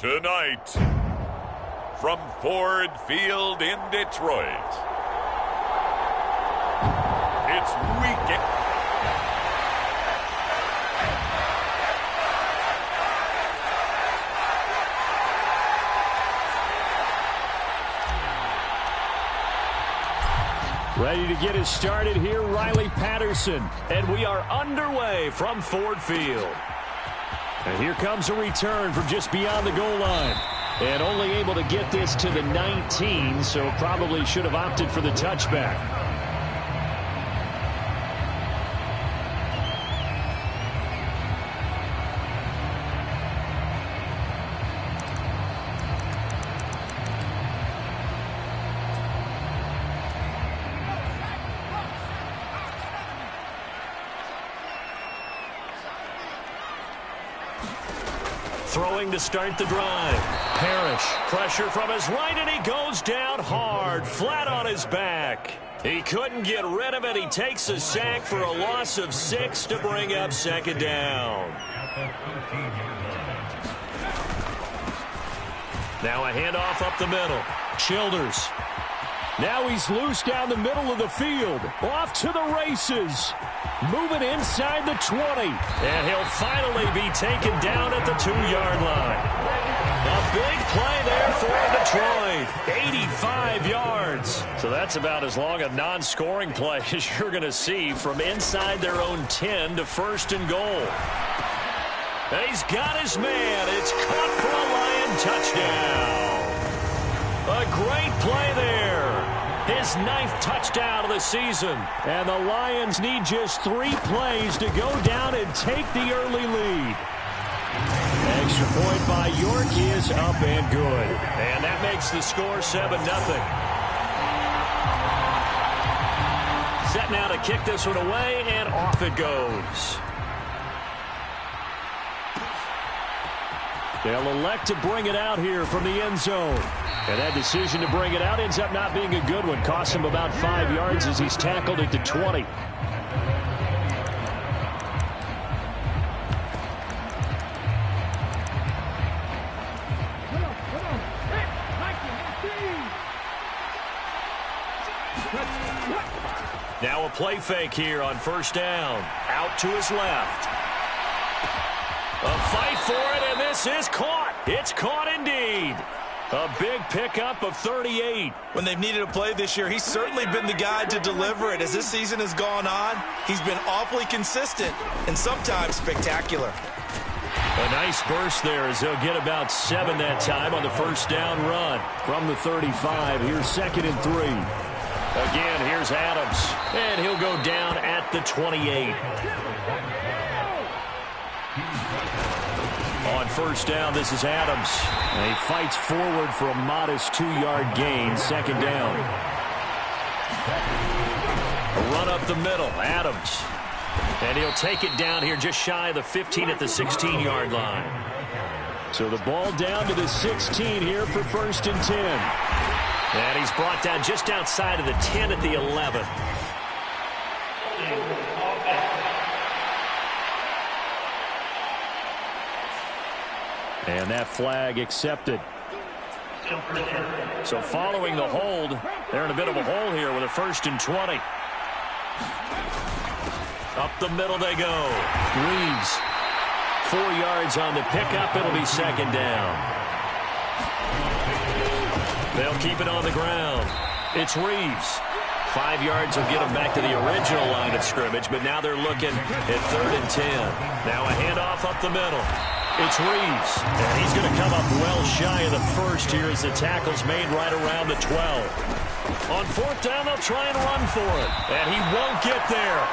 Tonight, from Ford Field in Detroit, it's weekend. Ready to get us started here, Riley Patterson. And we are underway from Ford Field. And here comes a return from just beyond the goal line. And only able to get this to the 19, so probably should have opted for the touchback. Throwing to start the drive. Parrish, pressure from his right, and he goes down hard, flat on his back. He couldn't get rid of it. He takes a sack for a loss of 6 to bring up second down. Now a handoff up the middle. Childers. Now he's loose down the middle of the field. Off to the races. Moving inside the 20. And he'll finally be taken down at the 2-yard line. A big play there for Detroit. 85 yards. So that's about as long a non-scoring play as you're going to see from inside their own 10 to first and goal. And he's got his man. It's caught for a Lion touchdown. A great play there. His 9th touchdown of the season. And the Lions need just 3 plays to go down and take the early lead. Extra point by York is up and good. And that makes the score 7-0. Set now to kick this one away, and off it goes. They'll elect to bring it out here from the end zone. And that decision to bring it out ends up not being a good one. Costs him about 5 yards as he's tackled at the 20. Now a play fake here on first down. Out to his left. A fight for it, and this is caught. It's caught indeed. A big pickup of 38. When they've needed a play this year, he's certainly been the guy to deliver it. As this season has gone on, he's been awfully consistent and sometimes spectacular. A nice burst there as they'll get about 7 that time on the first down run. From the 35, here's 2nd and 3. Again, here's Adams, and he'll go down at the 28. On first down, this is Adams. And he fights forward for a modest 2-yard gain, 2nd down. A run up the middle, Adams. And he'll take it down here just shy of the 15 at the 16-yard line. So the ball down to the 16 here for 1st and 10. And he's brought down just outside of the 10 at the 11. And that flag accepted. So following the hold, they're in a bit of a hole here with a 1st and 20. Up the middle they go. Reeves. 4 yards on the pickup. It'll be 2nd down. They'll keep it on the ground. It's Reeves. 5 yards will get them back to the original line of scrimmage, but now they're looking at 3rd and 10. Now a handoff up the middle. It's Reeves, and he's going to come up well shy of the first here as the tackle's made right around the 12. On 4th down, they'll try and run for it, and he won't get there.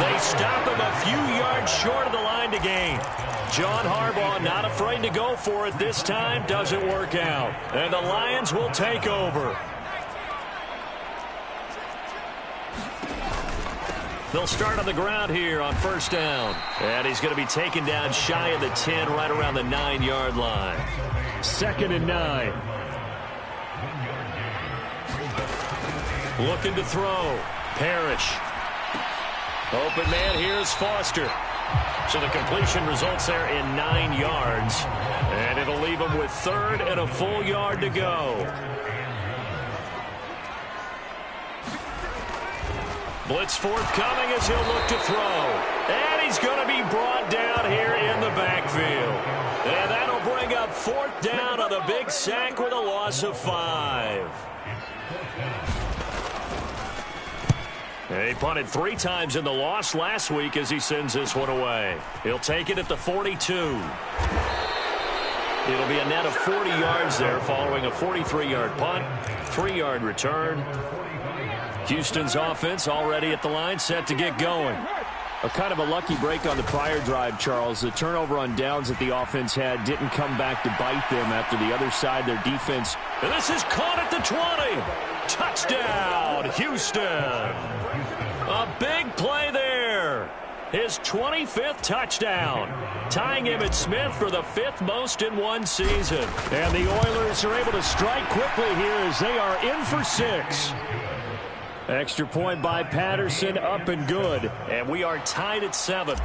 They stop him a few yards short of the line to gain. John Harbaugh not afraid to go for it this time. Doesn't work out, and the Lions will take over. They'll start on the ground here on first down. And he's going to be taken down shy of the 10, right around the 9-yard line. 2nd and 9. Looking to throw. Parrish. Open man, here's Foster. So the completion results there in 9 yards. And it'll It'll leave him with third and a full yard to go. Blitz forthcoming as he'll look to throw. And he's going to be brought down here in the backfield. And that'll bring up fourth down on a big sack with a loss of 5. And he punted 3 times in the loss last week as he sends this one away. He'll take it at the 42. It'll be a net of 40 yards there following a 43-yard punt, 3-yard return. Houston's offense already at the line, set to get going. A kind of a lucky break on the prior drive, Charles. The turnover on downs that the offense had didn't come back to bite them after the other side, their defense. And this is caught at the 20. Touchdown, Houston. A big play there. His 25th touchdown, tying Emmitt Smith for the 5th most in one season. And the Oilers are able to strike quickly here as they are in for 6. Extra point by Patterson, up and good. And we are tied at 7.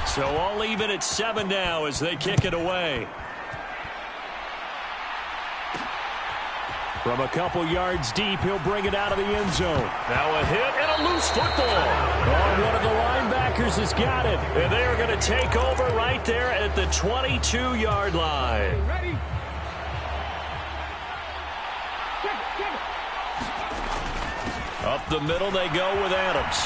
So all even at 7 now as they kick it away. From a couple yards deep, he'll bring it out of the end zone. Now a hit and a loose football. Oh, one of the linebackers has got it. And they are going to take over right there at the 22-yard line. Up the middle they go with Adams.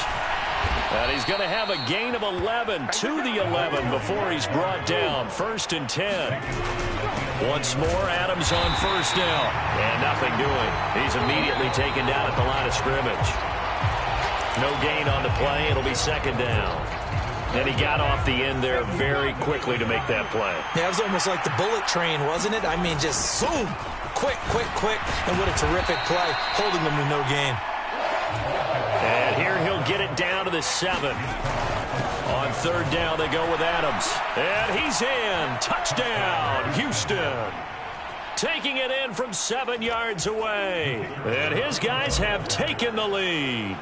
And he's going to have a gain of 11 to the 11 before he's brought down. 1st and 10. Once more, Adams on first down. And nothing doing. He's immediately taken down at the line of scrimmage. No gain on the play. It'll be 2nd down. And he got off the end there very quickly to make that play. Yeah, it was almost like the bullet train, wasn't it? I mean, just zoom. Quick, quick, quick. And what a terrific play, holding them to no gain. And here he'll get it down to the 7. On 3rd down, they go with Adams. And he's in. Touchdown, Houston. Taking it in from 7 yards away. And his guys have taken the lead.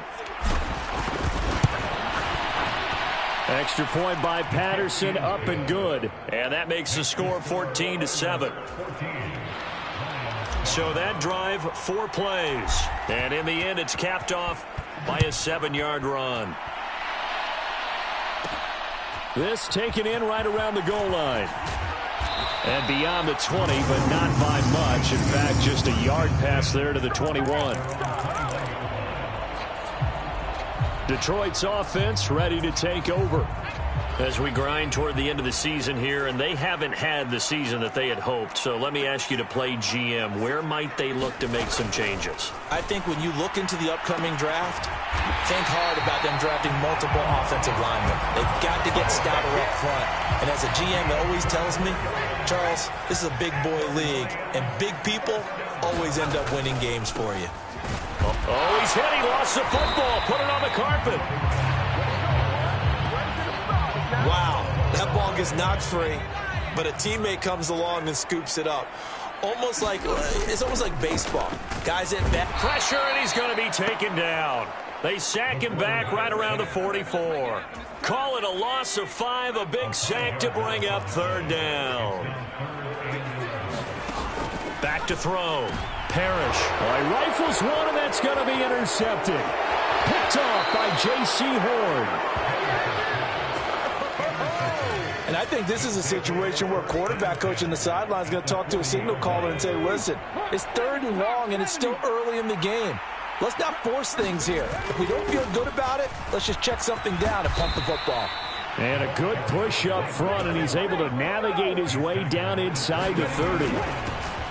Extra point by Patterson, up and good. And that makes the score 14-7. So that drive, 4 plays. And in the end, it's capped off by a 7-yard run. This taken in right around the goal line. And beyond the 20, but not by much. In fact, just a yard pass there to the 21. Detroit's offense ready to take over as we grind toward the end of the season here, and they haven't had the season that they had hoped. So let me ask you to play GM. Where might they look to make some changes? I think when you look into the upcoming draft, think hard about them drafting multiple offensive linemen. They've got to get stouter up front. And as a GM that always tells me, Charles, this is a big boy league, and big people always end up winning games for you. Oh, he's hit. He lost the football. Put it on the carpet. Wow, that ball gets knocked free, but a teammate comes along and scoops it up. It's almost like baseball. Guys at bat. Pressure, and he's going to be taken down. They sack him back right around the 44. Call it a loss of 5, a big sack to bring up 3rd down. Back to throw. Parrish. He rifles one, and that's going to be intercepted. Picked off by J.C. Horn. And I think this is a situation where quarterback coach in the sideline is going to talk to a signal caller and say, listen, it's 3rd and long, and it's still early in the game. Let's not force things here. If we don't feel good about it, let's just check something down and pump the football. And a good push up front, and he's able to navigate his way down inside the 30.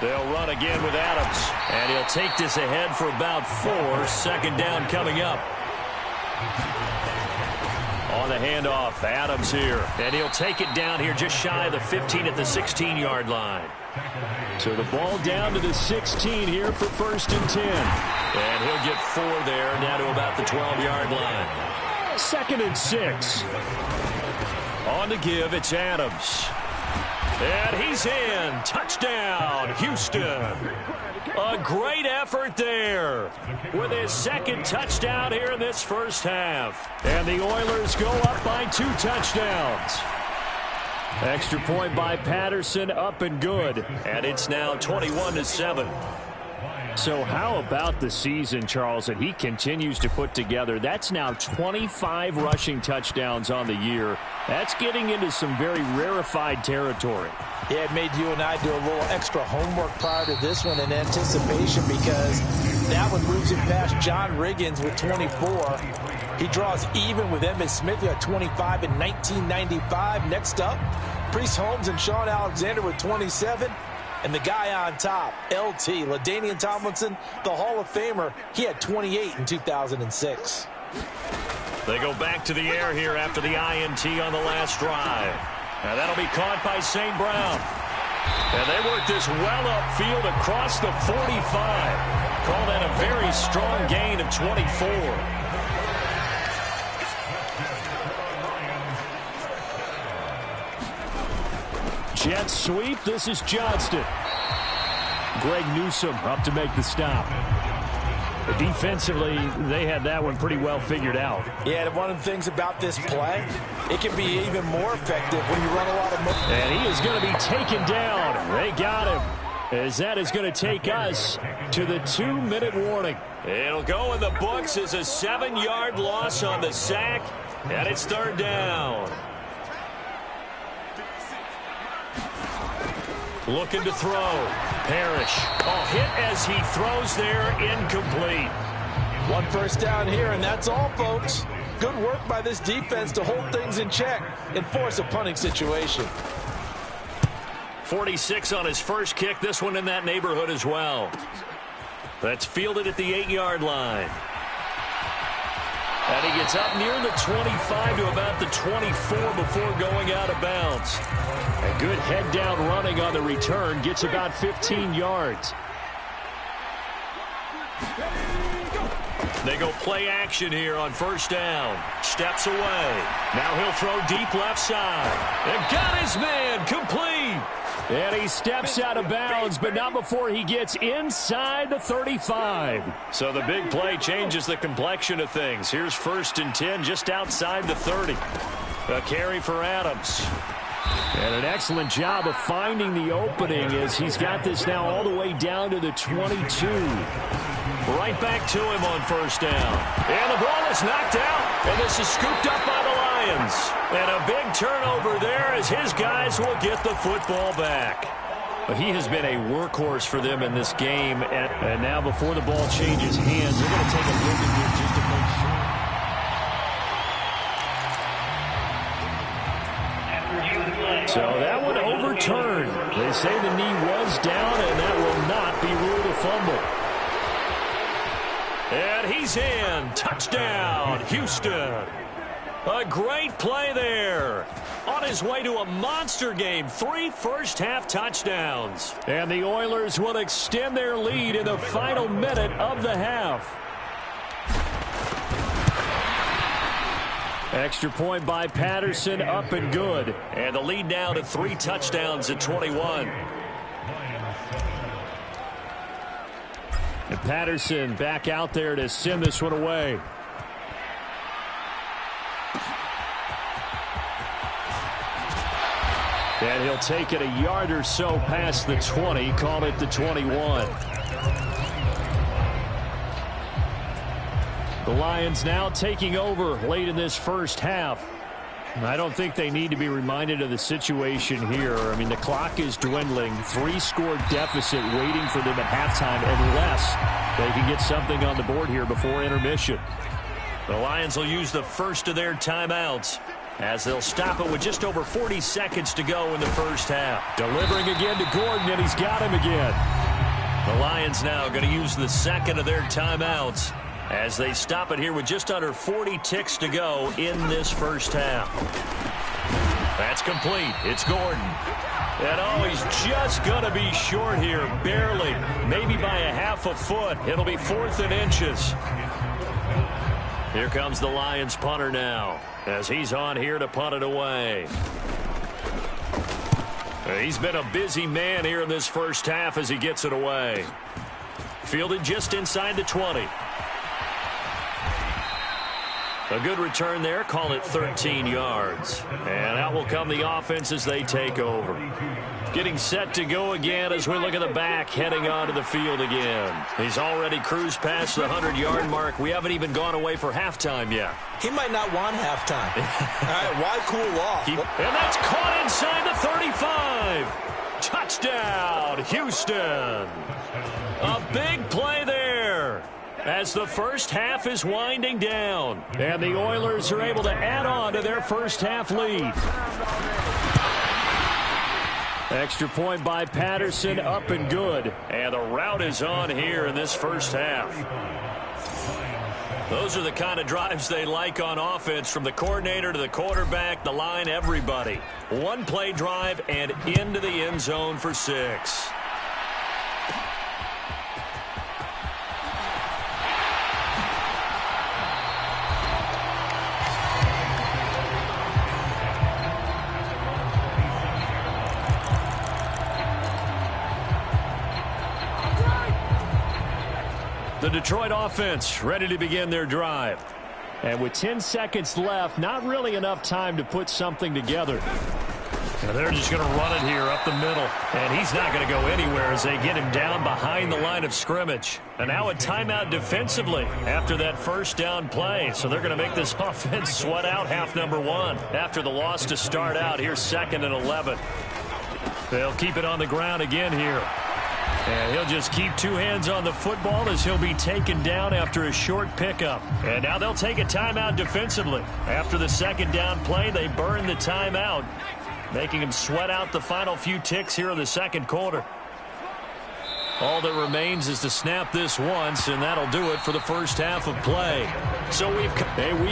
They'll run again with Adams, and he'll take this ahead for about 4. 2nd down coming up. On the handoff, Adams here, and he'll take it down here just shy of the 15 at the 16-yard line. So the ball down to the 16 here for 1st and 10. And he'll get 4 there, down to about the 12-yard line. 2nd and 6. On the give, it's Adams. And he's in. Touchdown, Houston. A great effort there with his 2nd touchdown here in this first half. And the Oilers go up by 2 touchdowns. Extra point by Patterson, up and good. And it's now 21-7. So how about the season, Charles, that he continues to put together? That's now 25 rushing touchdowns on the year. That's getting into some very rarefied territory. Yeah, it made you and I do a little extra homework prior to this one in anticipation, because that one moves him past John Riggins with 24. He draws even with Emmitt Smith at 25 in 1995. Next up, Priest Holmes and Sean Alexander with 27. And the guy on top, LT, LaDainian Tomlinson, the Hall of Famer, he had 28 in 2006. They go back to the air here after the INT on the last drive. Now that'll be caught by St. Brown. And they work this well upfield across the 45. Call that a very strong gain of 24. Jet sweep. This is Johnston. Greg Newsome up to make the stop. Defensively, they had that one pretty well figured out. Yeah, and one of the things about this play, it can be even more effective when you run a lot of motion. And he is going to be taken down. They got him, as that is going to take us to the 2-minute warning. It'll go in the books as a 7-yard loss on the sack, and it's third down. Looking to throw. Parrish. Oh, hit as he throws there, incomplete. One first down here, and that's all, folks. Good work by this defense to hold things in check and force a punting situation. 46 on his first kick. This one in that neighborhood as well. That's fielded at the 8-yard line. And he gets up near the 25 to about the 24 before going out of bounds. A good head-down running on the return. Gets about 15 yards. They go play action here on first down. Steps away. Now he'll throw deep left side. And got his man complete. And he steps out of bounds, but not before he gets inside the 35. So the big play changes the complexion of things. Here's 1st and 10 just outside the 30. A carry for Adams. And an excellent job of finding the opening as he's got this now all the way down to the 22. Right back to him on first down. And the ball is knocked out. And this is scooped up by the Lions. And a big turnover there as his guys will get the football back. He has been a workhorse for them in this game. And now before the ball changes hands, they're going to take a look at here just to make sure. So that one overturned. They say the knee was down, and that will not be ruled a fumble. And he's in. Touchdown, Houston. A great play there. On his way to a monster game. 3 first-half touchdowns. And the Oilers will extend their lead in the final minute of the half. Extra point by Patterson, up and good. And the lead now to 3 touchdowns at 21. And Patterson back out there to send this one away. And he'll take it a yard or so past the 20, call it the 21. The Lions now taking over late in this first half. I don't think they need to be reminded of the situation here. I mean, the clock is dwindling. 3-score deficit waiting for them at halftime unless they can get something on the board here before intermission. The Lions will use the first of their timeouts as they'll stop it with just over 40 seconds to go in the first half. Delivering again to Gordon, and he's got him again. The Lions now going to use the second of their timeouts as they stop it here with just under 40 ticks to go in this first half. That's complete. It's Gordon. And oh, he's just going to be short here, barely, maybe by a half a foot. It'll be 4th and inches. Here comes the Lions punter now as he's on here to punt it away. He's been a busy man here in this first half as he gets it away. Fielded just inside the 20. A good return there. Call it 13 yards. And out will come the offense as they take over. Getting set to go again as we look at the back heading onto the field again. He's already cruised past the 100-yard mark. We haven't even gone away for halftime yet. He might not want halftime. All right, why cool off? And that's caught inside the 35. Touchdown, Houston. A big play there as the first half is winding down. And the Oilers are able to add on to their first half lead. Extra point by Patterson, up and good. And the route is on here in this first half. Those are the kind of drives they like on offense, from the coordinator to the quarterback, the line, everybody. One play drive and into the end zone for 6. The Detroit offense ready to begin their drive. And with 10 seconds left, not really enough time to put something together. And they're just going to run it here up the middle. And he's not going to go anywhere as they get him down behind the line of scrimmage. And now a timeout defensively after that first down play. So they're going to make this offense sweat out half number 1 after the loss to start out. Here's 2nd and 11. They'll keep it on the ground again here. And he'll just keep 2 hands on the football as he'll be taken down after a short pickup. And now they'll take a timeout defensively. After the second down play, they burn the timeout, making him sweat out the final few ticks here in the second quarter. All that remains is to snap this once, and that'll do it for the first half of play. So we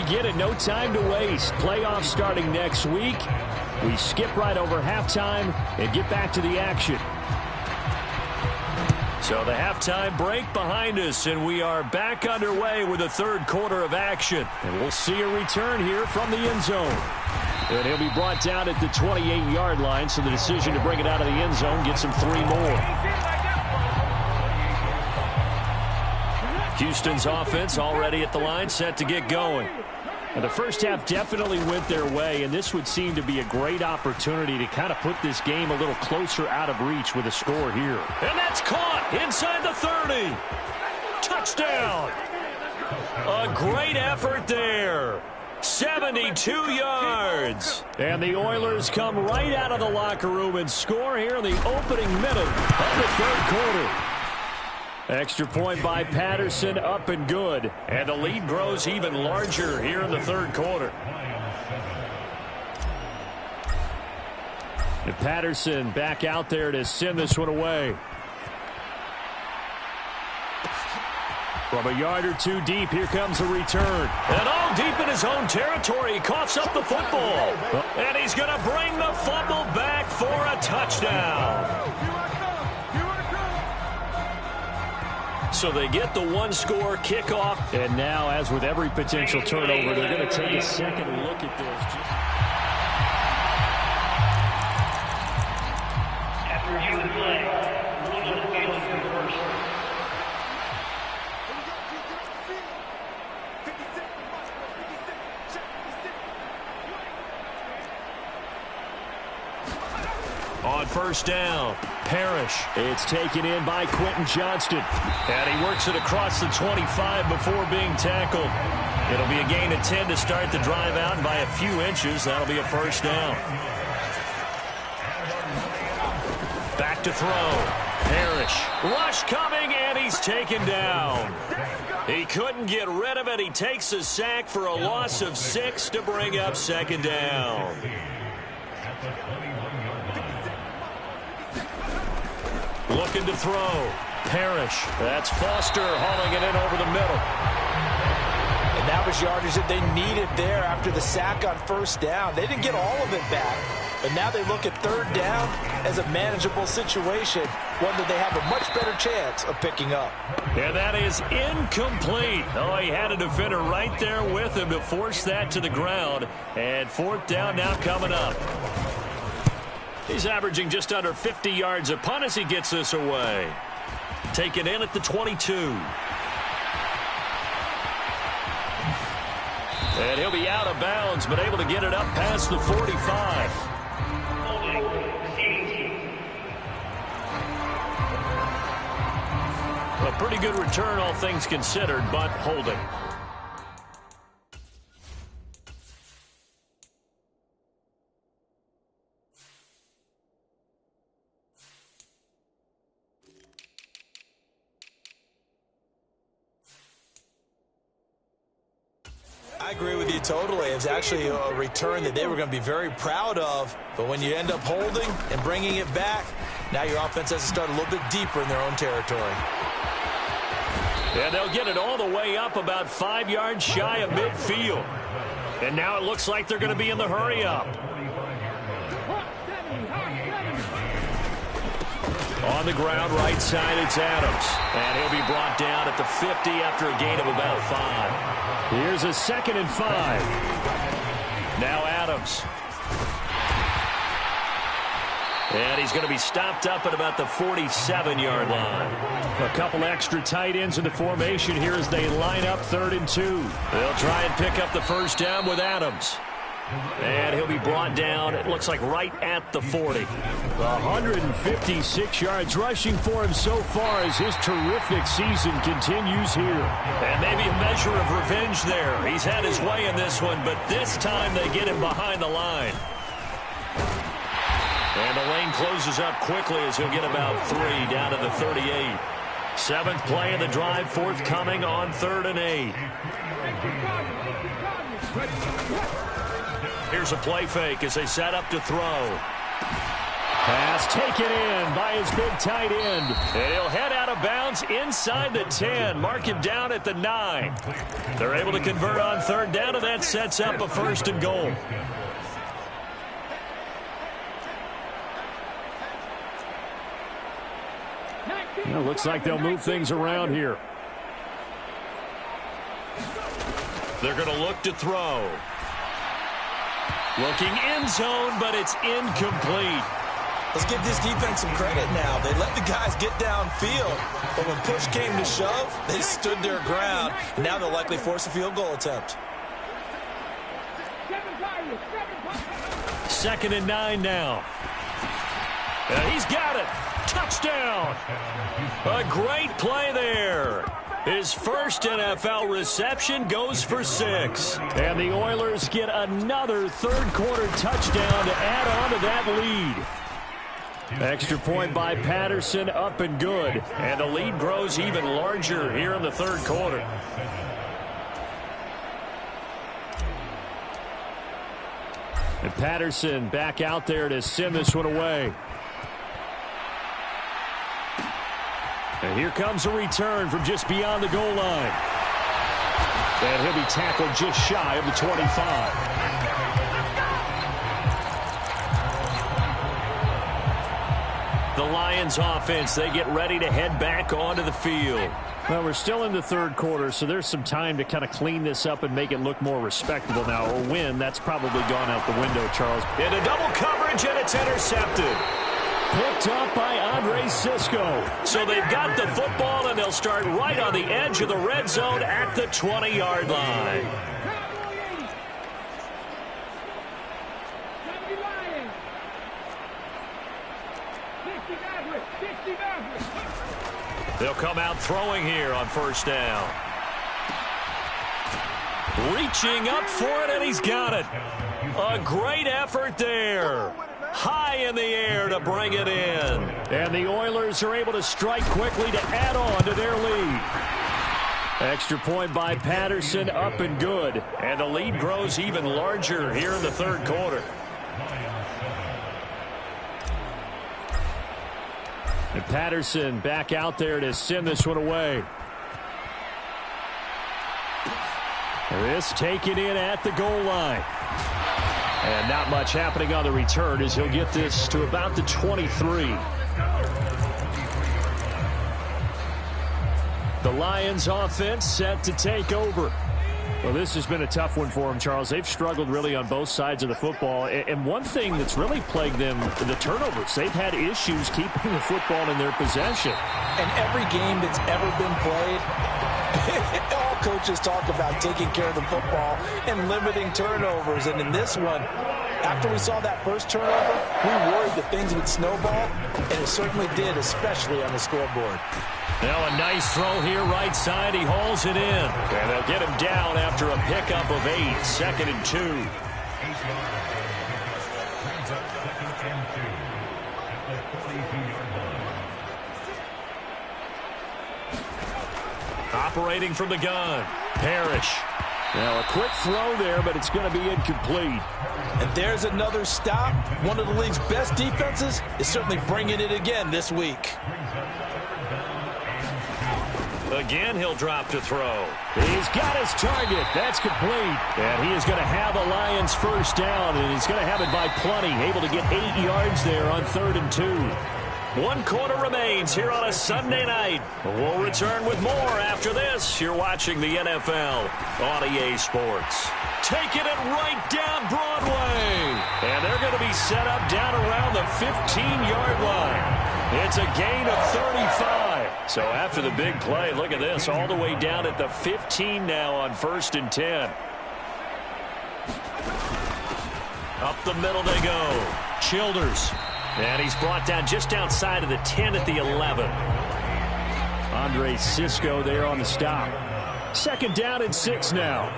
get it. No time to waste. Playoffs starting next week. We skip right over halftime and get back to the action. So the halftime break behind us, and we are back underway with the third quarter of action. And we'll see a return here from the end zone. And he'll be brought down at the 28-yard line, so the decision to bring it out of the end zone gets him 3 more. Houston's offense already at the line, set to get going. And the first half definitely went their way, and this would seem to be a great opportunity to kind of put this game a little closer out of reach with a score here. And that's caught inside the 30. Touchdown. A great effort there. 72 yards. And the Oilers come right out of the locker room and score here in the opening minute of the third quarter. Extra point by Patterson, up and good. And the lead grows even larger here in the third quarter. And Patterson back out there to send this one away. From a yard or 2 deep, here comes a return. And all deep in his own territory, he coughs up the football. And he's going to bring the fumble back for a touchdown. So they get the 1-score kickoff. And now, as with every potential turnover, they're going to take a second look at this. After review of the play, rules on the field are reversed. On first down, Parrish. It's taken in by Quentin Johnston. And he works it across the 25 before being tackled. It'll be a gain of 10 to start the drive out, and by a few inches, that'll be a first down. Back to throw. Parrish. Rush coming, and he's taken down. He couldn't get rid of it. He takes a sack for a loss of 6 to bring up second down. Looking to throw. Parrish. That's Foster hauling it in over the middle. And that was yardage that they needed there after the sack on first down. They didn't get all of it back, but now they look at third down as a manageable situation, one that they have a much better chance of picking up. And that is incomplete. Oh, he had a defender right there with him to force that to the ground. And fourth down now coming up. He's averaging just under 50 yards a punt as he gets this away. Taken in at the 22. And he'll be out of bounds, but able to get it up past the 45. A pretty good return, all things considered, but holding. I agree with you totally. It's actually a return that they were going to be very proud of. But when you end up holding and bringing it back, now your offense has to start a little bit deeper in their own territory. And they'll get it all the way up about 5 yards shy of midfield. And now it looks like they're going to be in the hurry-up. On the ground, right side, it's Adams. And he'll be brought down at the 50 after a gain of about 5. Here's a 2nd and 5. Now Adams. And he's going to be stopped up at about the 47-yard line. A couple extra tight ends in the formation here as they line up 3rd and 2. They'll try and pick up the first down with Adams. And he'll be brought down, it looks like, right at the 40. 156 yards rushing for him so far as his terrific season continues here. And maybe a measure of revenge there. He's had his way in this one, but this time they get him behind the line. And the lane closes up quickly as he'll get about 3 down to the 38. 7th play of the drive forthcoming on 3rd and 8. Here's a play fake as they set up to throw. Pass taken in by his big tight end. And he'll head out of bounds inside the 10. Mark him down at the 9. They're able to convert on 3rd down, and that sets up a 1st and goal. Well, looks like they'll move things around here. They're going to look to throw. Looking end zone, but it's incomplete. Let's give this defense some credit now. They let the guys get downfield, but when push came to shove, they stood their ground, and now they'll likely force a field goal attempt. 2nd and 9 now. And he's got it. Touchdown. A great play there. His first NFL reception goes for 6. And the Oilers get another 3rd quarter touchdown to add on to that lead. Extra point by Patterson, up and good. And the lead grows even larger here in the 3rd quarter. And Patterson back out there to send this one away. And here comes a return from just beyond the goal line. And he'll be tackled just shy of the 25. The Lions offense, they get ready to head back onto the field. Well, we're still in the 3rd quarter, so there's some time to kind of clean this up and make it look more respectable now. Or win, that's probably gone out the window, Charles. Into double coverage, and it's intercepted. Picked up by Andre Cisco. So they've got the football, and they'll start right on the edge of the red zone at the 20-yard line. They'll come out throwing here on 1st down. Reaching up for it, and he's got it. A great effort there. High in the air to bring it in. And the Oilers are able to strike quickly to add on to their lead. Extra point by Patterson, up and good. And the lead grows even larger here in the 3rd quarter. And Patterson back out there to send this one away. This taken in at the goal line. And not much happening on the return as he'll get this to about the 23. The Lions offense set to take over. Well, this has been a tough one for them, Charles. They've struggled really on both sides of the football. And one thing that's really plagued them, the turnovers. They've had issues keeping the football in their possession. And every game that's ever been played, it all coaches talk about taking care of the football and limiting turnovers. And in this one, after we saw that first turnover, we worried that things would snowball, and it certainly did, especially on the scoreboard. Now a nice throw here right side. He hauls it in. And they'll get him down after a pickup of 8. 2nd and 2. Operating from the gun, Parrish. Now a quick throw there, but it's going to be incomplete. And there's another stop. One of the league's best defenses is certainly bringing it again this week. Again, he'll drop to throw. He's got his target. That's complete. And he is going to have the Lions first down, and he's going to have it by plenty. Able to get 8 yards there on 3rd and 2. 1 quarter remains here on a Sunday night. We'll return with more after this. You're watching the NFL on EA Sports. Taking it right down Broadway. And they're going to be set up down around the 15-yard line. It's a gain of 35. So after the big play, look at this, all the way down at the 15 now on 1st and 10. Up the middle they go. Childers. And he's brought down just outside of the 10 at the 11. Andre Cisco there on the stop. 2nd down and 6 now.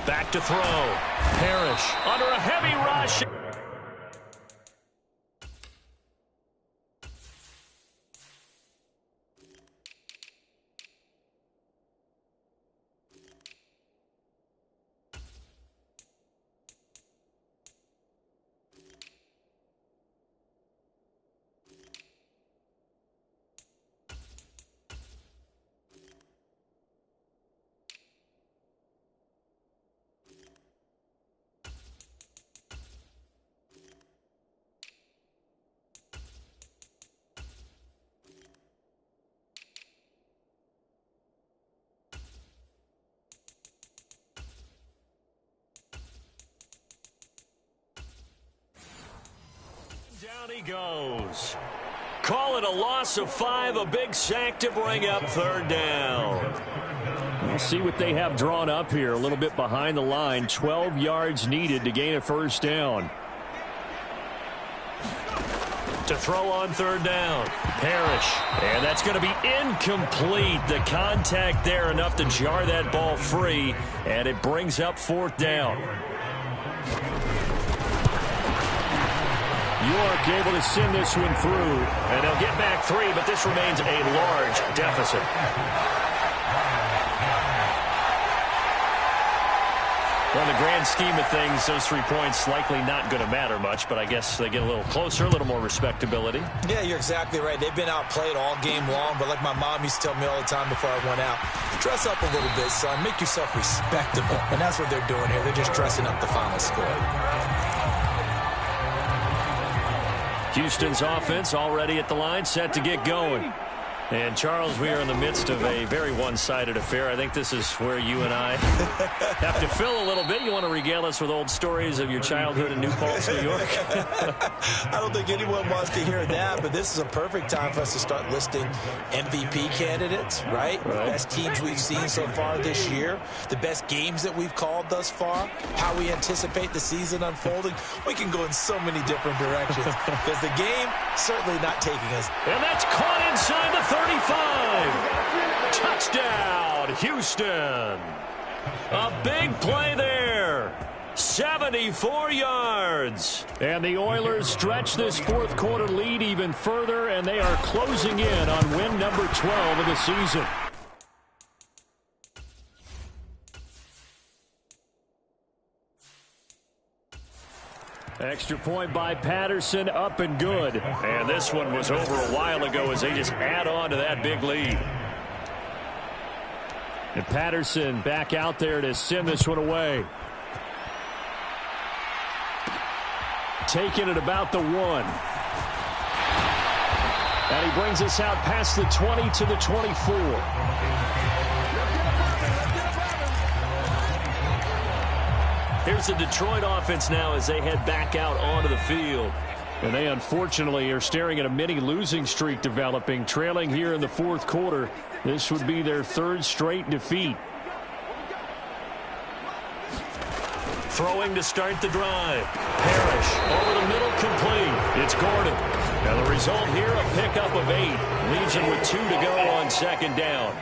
Back to throw. Parrish under a heavy rush. Down he goes. Call it a loss of 5, a big sack to bring up 3rd down. We'll see what they have drawn up here. A little bit behind the line. 12 yards needed to gain a 1st down. To throw on 3rd down. Parrish. And that's going to be incomplete. The contact there enough to jar that ball free. And it brings up 4th down. York able to send this one through. And they'll get back 3, but this remains a large deficit. Well, in the grand scheme of things, those 3 points likely not going to matter much, but I guess they get a little closer, a little more respectability. Yeah, you're exactly right. They've been outplayed all game long, but like my mom used to tell me all the time before I went out, dress up a little bit, son. Make yourself respectable. And that's what they're doing here. They're just dressing up the final score. Houston's offense already at the line, set to get going. And, Charles, we are in the midst of a very one-sided affair. I think this is where you and I have to fill a little bit. You want to regale us with old stories of your childhood in New Paltz, New York? I don't think anyone wants to hear that, but this is a perfect time for us to start listing MVP candidates, right? The best teams we've seen so far this year, the best games that we've called thus far, how we anticipate the season unfolding. We can go in so many different directions because the game certainly not taking us. And that's caught inside the 35. Touchdown, Houston. A big play there. 74 yards. And the Oilers stretch this 4th quarter lead even further, and they are closing in on win number 12 of the season. Extra point by Patterson, up and good. And this one was over a while ago as they just add on to that big lead. And Patterson back out there to send this one away. Taking it about the 1. And he brings us out past the 20 to the 24. Here's the Detroit offense now as they head back out onto the field. And they unfortunately are staring at a mini losing streak developing, trailing here in the fourth quarter. This would be their third straight defeat. Throwing to start the drive. Parrish over the middle, complete. It's Gordon. Now the result here, a pickup of 8. Leaves him with 2 to go on second down.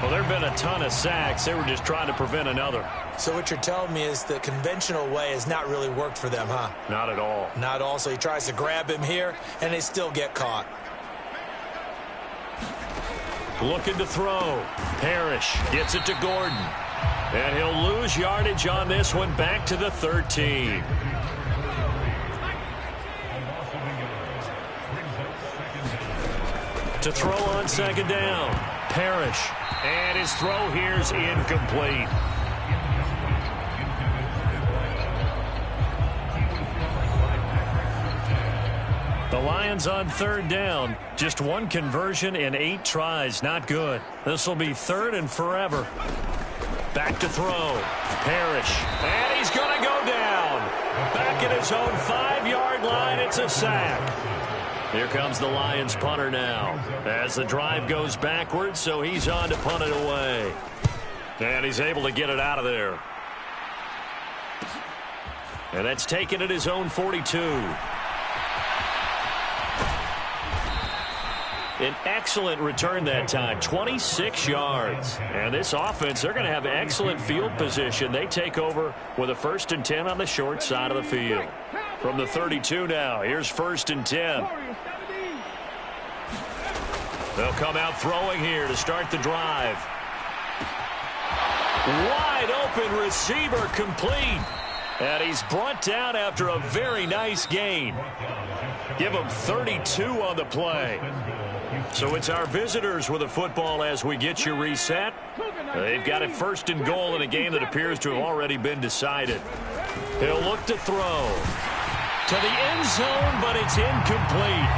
Well, there have been a ton of sacks. They were just trying to prevent another. So what you're telling me is the conventional way has not really worked for them, huh? Not at all. Not all. So he tries to grab him here, and they still get caught. Looking to throw. Parrish gets it to Gordon. And he'll lose yardage on this one, back to the 13. To throw on second down. Parrish. And his throw here's incomplete. The Lions on third down. Just 1 conversion in 8 tries. Not good. This will be 3rd and forever. Back to throw. Parrish. And he's going to go down. Back at his own 5-yard line. It's a sack. Here comes the Lions punter now. As the drive goes backwards, so he's on to punt it away. And he's able to get it out of there. And that's taken at his own 42. An excellent return that time, 26 yards. And this offense, they're going to have excellent field position. They take over with a 1st and 10 on the short side of the field. From the 32 now, here's 1st and 10. They'll come out throwing here to start the drive. Wide open receiver, complete. And he's brought down after a very nice gain. Give him 32 on the play. So it's our visitors with the football as we get you reset. They've got it 1st and goal in a game that appears to have already been decided. He'll look to throw to the end zone, but it's incomplete.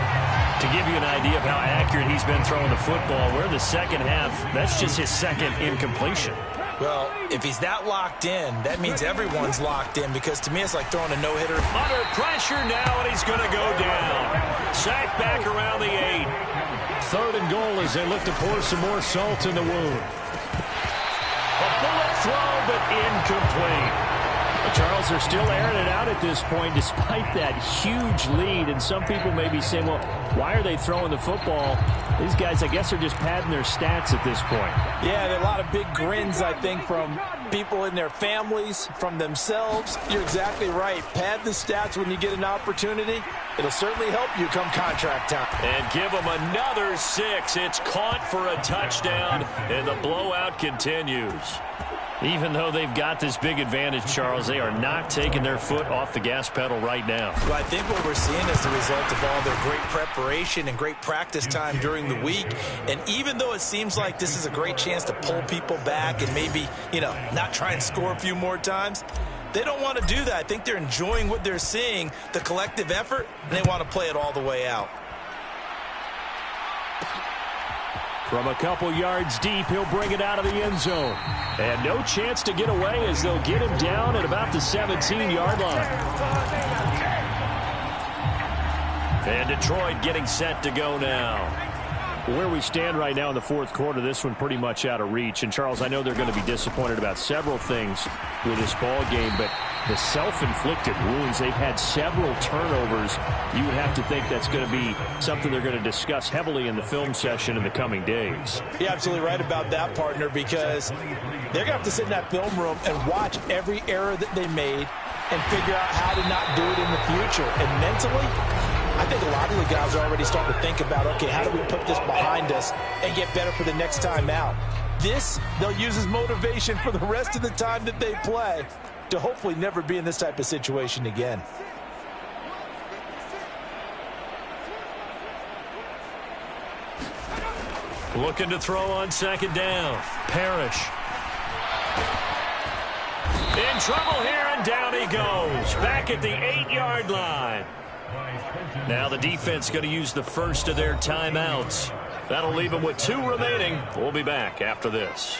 To give you an idea of how accurate he's been throwing the football, we're in the second half. That's just his 2nd incompletion. Well, if he's that locked in, that means everyone's locked in, because to me it's like throwing a no-hitter. Under pressure now, and he's going to go down. Sacked back around the 8. 3rd and goal as they look to pour some more salt in the wound. A bullet throw, but incomplete. Charles, they're still airing it out at this point despite that huge lead. And some people may be saying, well, why are they throwing the football? These guys, I guess, are just padding their stats at this point. Yeah, there are a lot of big grins, I think, from people in their families, from themselves. You're exactly right. Pad the stats when you get an opportunity. It'll certainly help you come contract time. And give them another 6. It's caught for a touchdown, and the blowout continues. Even though they've got this big advantage, Charles, they are not taking their foot off the gas pedal right now. Well, I think what we're seeing is the result of all their great preparation and great practice time during the week. And even though it seems like this is a great chance to pull people back and maybe, not try and score a few more times, they don't want to do that. I think they're enjoying what they're seeing, the collective effort, and they want to play it all the way out. From a couple yards deep, he'll bring it out of the end zone. And no chance to get away as they'll get him down at about the 17-yard line. And Detroit getting set to go now. Where we stand right now in the fourth quarter, this one pretty much out of reach. And, Charles, I know they're going to be disappointed about several things with this ball game, but the self-inflicted wounds, they've had several turnovers. You would have to think that's going to be something they're going to discuss heavily in the film session in the coming days. You're absolutely right about that, partner, because they're going to have to sit in that film room and watch every error that they made and figure out how to not do it in the future. And mentally, I think a lot of the guys are already starting to think about, okay, how do we put this behind us and get better for the next time out? This, they'll use as motivation for the rest of the time that they play to hopefully never be in this type of situation again. Looking to throw on second down. Parrish. In trouble here, and down he goes. Back at the 8-yard line. Now the defense going to use the first of their timeouts. That'll leave them with 2 remaining. We'll be back after this.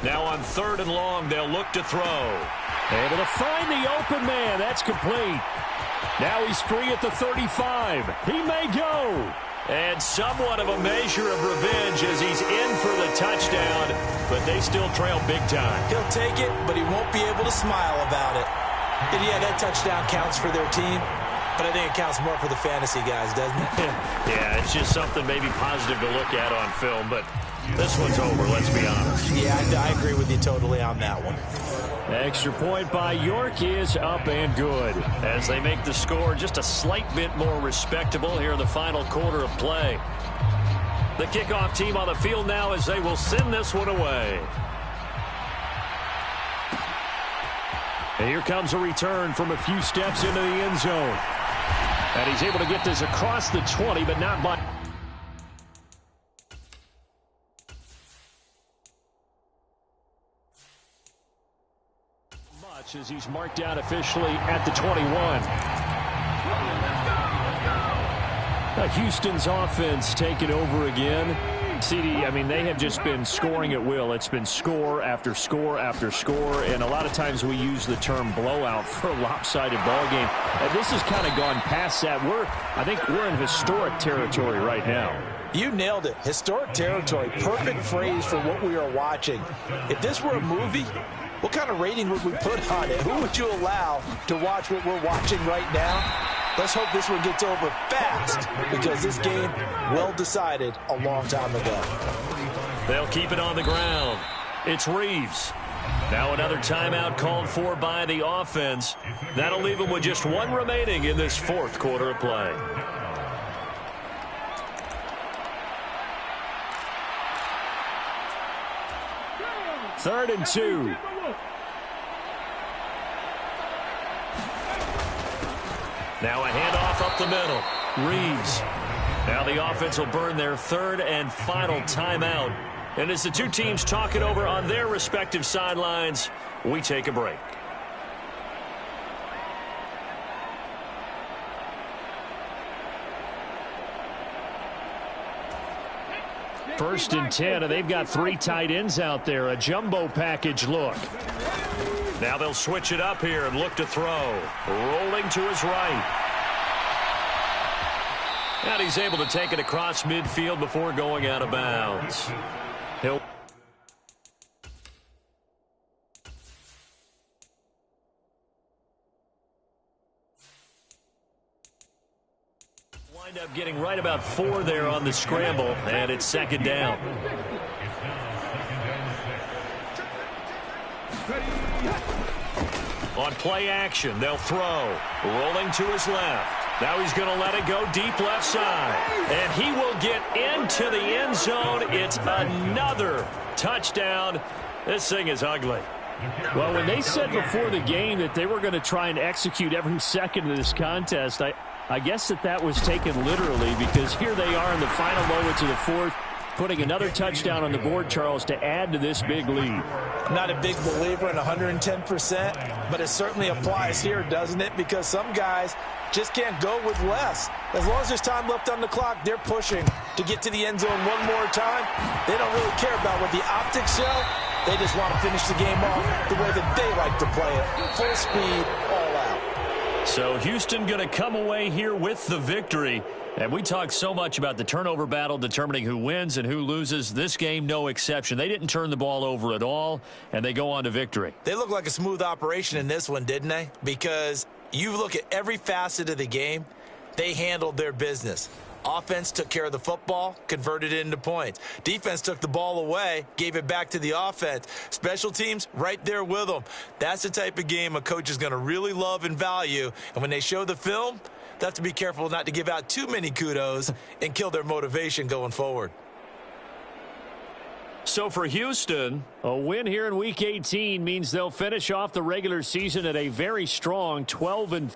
Now on 3rd and long, they'll look to throw. Able to find the open man. That's complete. Now he's free at the 35. He may go. And somewhat of a measure of revenge as he's in for the touchdown, but they still trail big time. He'll take it, but he won't be able to smile about it. And yeah, that touchdown counts for their team, but I think it counts more for the fantasy guys, doesn't it? Yeah, it's just something maybe positive to look at on film, but this one's over, let's be honest. Yeah, I agree with you totally on that one. Extra point by York is up and good. As they make the score just a slight bit more respectable here in the final quarter of play. The kickoff team on the field now as they will send this one away. And here comes a return from a few steps into the end zone. And he's able to get this across the 20, but not by... much as he's marked out officially at the 21. Houston's offense taking over again. CD, I mean, they have just been scoring at will. It's been score after score after score, and a lot of times we use the term blowout for a lopsided ball game. And this has kind of gone past that. I think we're in historic territory right now. You nailed it. Historic territory. Perfect phrase for what we are watching. If this were a movie, what kind of rating would we put on it? Who would you allow to watch what we're watching right now? Let's hope this one gets over fast, because this game, well decided a long time ago. They'll keep it on the ground. It's Reeves. Now another timeout called for by the offense. That'll leave them with just one remaining in this 4th quarter of play. Third and 2. Now a handoff up the middle. Reeves. Now the offense will burn their 3rd and final timeout. And as the two teams talk it over on their respective sidelines, we take a break. First and 10, and they've got 3 tight ends out there. A jumbo package look. Now they'll switch it up here and look to throw. Rolling to his right. And he's able to take it across midfield before going out of bounds. He'll wind up getting right about 4 there on the scramble, and it's 2nd down. On play action, they'll throw. Rolling to his left. Now he's going to let it go deep left side. And he will get into the end zone. It's another touchdown. This thing is ugly. Well, when they said before the game that they were going to try and execute every second of this contest, I guess that was taken literally, because here they are in the final moments of the 4th, putting another touchdown on the board, Charles, to add to this big lead. Not a big believer in 110%, but it certainly applies here, doesn't it? Because some guys just can't go with less. As long as there's time left on the clock, they're pushing to get to the end zone one more time. They don't really care about what the optics show. They just want to finish the game off the way that they like to play it. Full speed, all out. So Houston going to come away here with the victory. And we talk so much about the turnover battle determining who wins and who loses. This game, no exception. They didn't turn the ball over at all, and they go on to victory. They look like a smooth operation in this one, didn't they? Because you look at every facet of the game, they handled their business. Offense took care of the football, converted it into points. Defense took the ball away, gave it back to the offense. Special teams, right there with them. That's the type of game a coach is going to really love and value. And when they show the film, they have to be careful not to give out too many kudos and kill their motivation going forward. So for Houston, a win here in Week 18 means they'll finish off the regular season at a very strong 12-4.